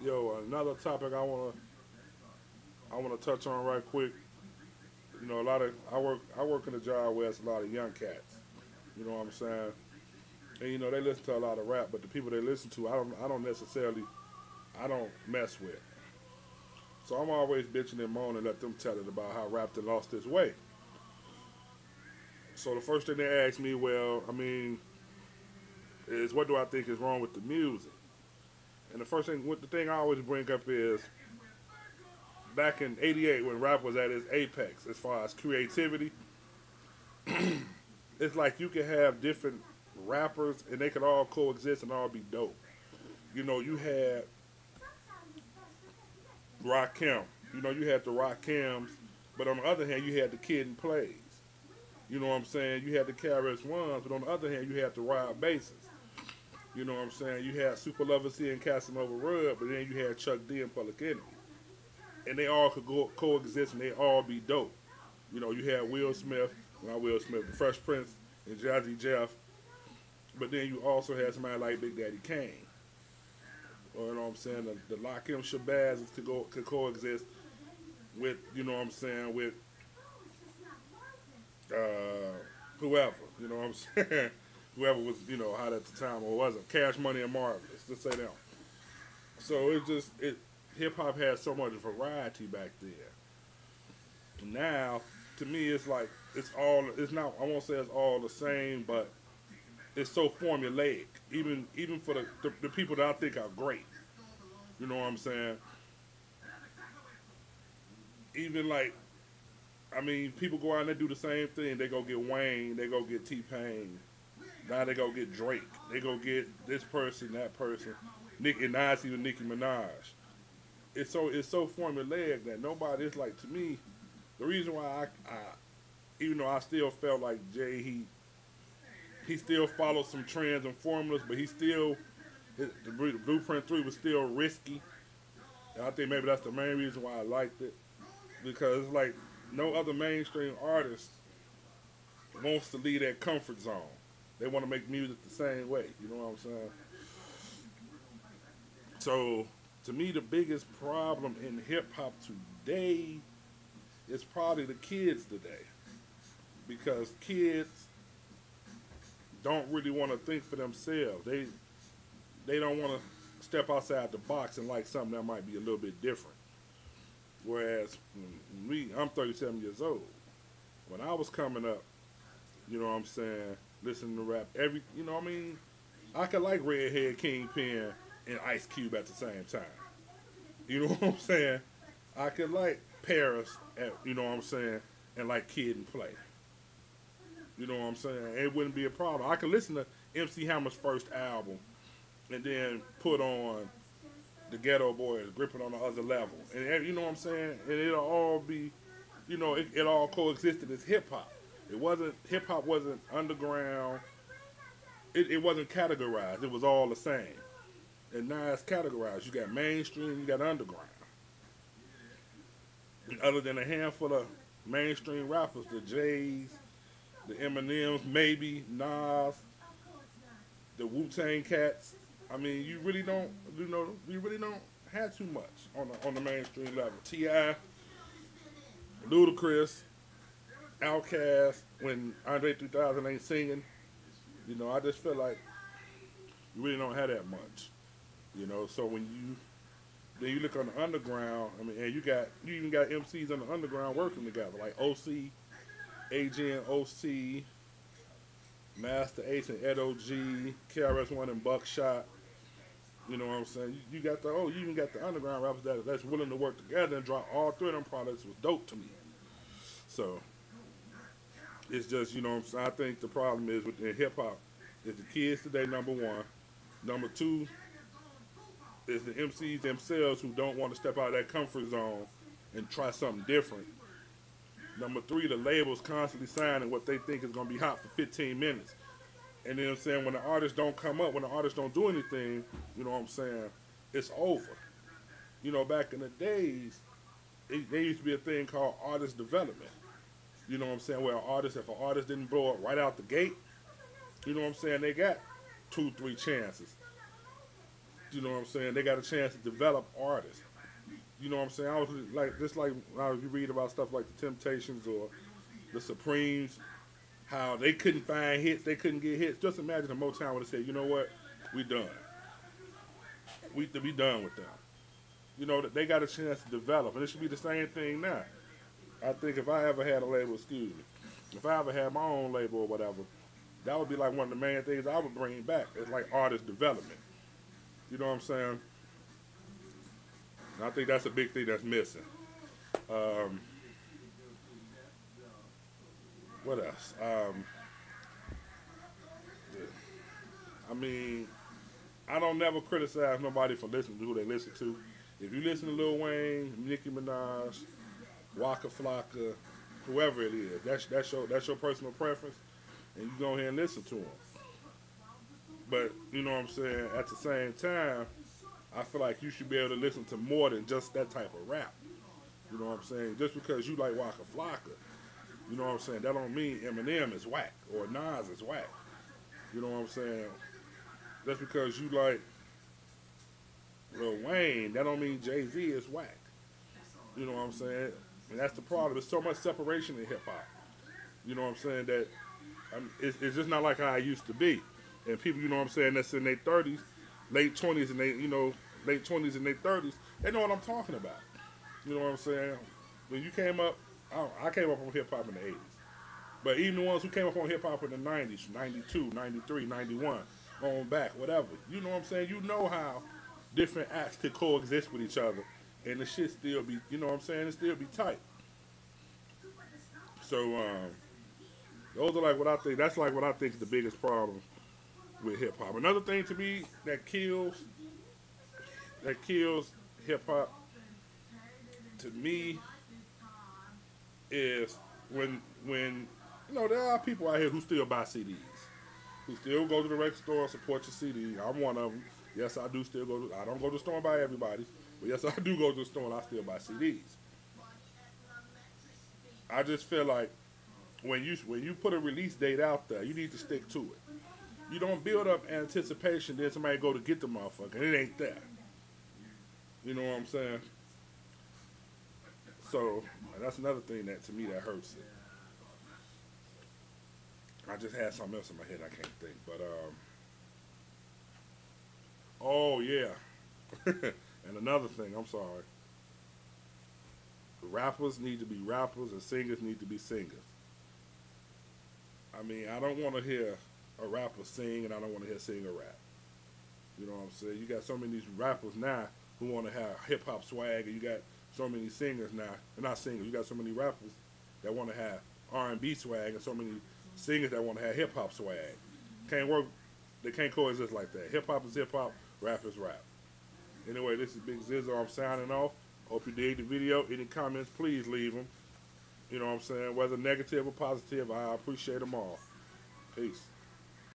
Yo, another topic I wanna touch on right quick. You know, a lot of I work in a job where it's a lot of young cats. You know what I'm saying? And you know they listen to a lot of rap, but the people they listen to, I don't necessarily I don't mess with. So I'm always bitching and moaning, let them tell it about how rap done lost its way. So the first thing they ask me, well, I mean, is what do I think is wrong with the music? And the first thing, what the thing I always bring up is back in '88 when rap was at its apex as far as creativity. It's like you could have different rappers and they could all coexist and all be dope. You know, you had Rakim. You know, you had the Rakims, but on the other hand, you had the Kid and Plays. You know what I'm saying? You had the KRS Ones, but on the other hand, you had the Wild Bases. You know what I'm saying? You had Super Lover C and Casanova Rudd, but then you had Chuck D and Public Enemy, and they all could coexist and they all be dope. You know, you had Will Smith, not Will Smith, the Fresh Prince and Jazzy Jeff, but then you also had somebody like Big Daddy Kane. Or, you know what I'm saying? The Lakim Shabazz could coexist with, you know what I'm saying, with whoever, you know what I'm saying? Whoever was, you know, hot at the time or wasn't. Cash Money and Marvelous, let's say them. So hip hop had so much variety back there. Now, to me, it's like it's not. I won't say it's all the same, but it's so formulaic. Even for the people that I think are great, you know what I'm saying. Even like, I mean, people go out and they do the same thing. They go get Wayne, they go get T Pain. Now they go get Drake. They go get this person, that person. And now it's even Nicki Minaj. It's so formulaic that nobody. It's like to me, the reason why I even though I still felt like Jay, he still followed some trends and formulas, but the Blueprint 3 was still risky. And I think maybe that's the main reason why I liked it. Because it's like no other mainstream artist wants to leave that comfort zone. They want to make music the same way. You know what I'm saying? So to me, the biggest problem in hip hop today is probably the kids today, because kids don't really want to think for themselves. They don't want to step outside the box and like something that might be a little bit different. Whereas me, I'm 37 years old. When I was coming up, you know what I'm saying, listening to rap, you know what I mean, I could like Redhead, Kingpin, and Ice Cube at the same time. You know what I'm saying? I could like Paris, you know what I'm saying, and like Kid and Play. You know what I'm saying? It wouldn't be a problem. I could listen to MC Hammer's first album and then put on the Ghetto Boys, Gripping on the Other Level, and you know what I'm saying. And it'll all be, you know, it all coexisted as hip hop. It wasn't hip hop wasn't underground. It wasn't categorized. It was all the same. And now it's categorized. You got mainstream, you got underground. And other than a handful of mainstream rappers, the Jays, the Eminems, maybe Nas, the Wu Tang Cats. I mean, you really don't have too much on the mainstream level. Ti, Ludacris, Outkast, when Andre 3000 ain't singing, you know, I just feel like you really don't have that much. You know, so when you look on the underground, I mean, and you even got MCs on the underground working together, like OC, AG and OC, Master Ace and Ed OG, KRS-One and Buckshot. You know what I'm saying? You got you even got the underground rappers that's willing to work together and drop all three of them products was dope to me. So it's just, you know what I'm saying? I think the problem is with hip hop is the kids today, number one. Number two is the MCs themselves who don't want to step out of that comfort zone and try something different. Number three, the labels constantly signing what they think is going to be hot for 15 minutes. And then I'm saying when the artists don't come up, when the artists don't do anything, you know what I'm saying, it's over. You know, back in the days, there used to be a thing called artist development. You know what I'm saying? Where if an artist didn't blow up right out the gate, you know what I'm saying, they got two, three chances You know what I'm saying? They got a chance to develop artists. You know what I'm saying? I was like, just like how you read about stuff like the Temptations or the Supremes, how they couldn't find hits, they couldn't get hits. Just imagine if Motown would have said, you know what, we done. We to be done with them. You know, that they got a chance to develop, and it should be the same thing now. I think if I ever had a label, excuse me, if I ever had my own label or whatever, that would be like one of the main things I would bring back. It's like artist development. You know what I'm saying? And I think that's a big thing that's missing. Um, what else? I mean, I don't never criticize nobody for listening to who they listen to. If you listen to Lil Wayne, Nicki Minaj, Waka Flocka, whoever it is, that's your personal preference, and you go ahead and listen to them. But you know what I'm saying? At the same time, I feel like you should be able to listen to more than just that type of rap. You know what I'm saying? Just because you like Waka Flocka, you know what I'm saying? That don't mean Eminem is whack or Nas is whack. You know what I'm saying? Just because you like Lil Wayne, that don't mean Jay-Z is whack. You know what I'm saying? And that's the problem. There's so much separation in hip hop. You know what I'm saying? That it's just not like how it used to be. And people, you know what I'm saying, that's in their 30s, late 20s, and late 20s and their 30s, they know what I'm talking about. You know what I'm saying? When you came up, I came up on hip hop in the 80s. But even the ones who came up on hip hop in the 90s, 92, 93, 91, on back, whatever, you know what I'm saying? You know how different acts could coexist with each other and the shit still be, you know what I'm saying, it still be tight. So, those are like what I think, that's like what I think is the biggest problem with hip hop. Another thing to me that kills hip hop to me is when there are people out here who still buy CDs, who still go to the record store and support your CD. I'm one of them. Yes, I do still go. I don't go to the store and buy everybody, but yes, I do go to the store and I still buy CDs. I just feel like when you put a release date out there, you need to stick to it. You don't build up anticipation, then somebody go to get the motherfucker, and it ain't there. You know what I'm saying? So that's another thing that to me that hurts it. I just had something else in my head I can't think, but oh yeah, and another thing, I'm sorry. Rappers need to be rappers and singers need to be singers. I mean, I don't want to hear a rapper sing and I don't want to hear a singer rap. You know what I'm saying? You got so many rappers now who want to have hip hop swag, and you got so many singers now. Not singers. You got so many rappers that want to have R&B swag, and so many singers that want to have hip hop swag. Can't work. They can't coexist like that. Hip hop is hip hop. Rap is rap. Anyway, this is Big Zizzo. I'm signing off. Hope you dig the video. Any comments, please leave them. You know what I'm saying? Whether negative or positive, I appreciate them all. Peace.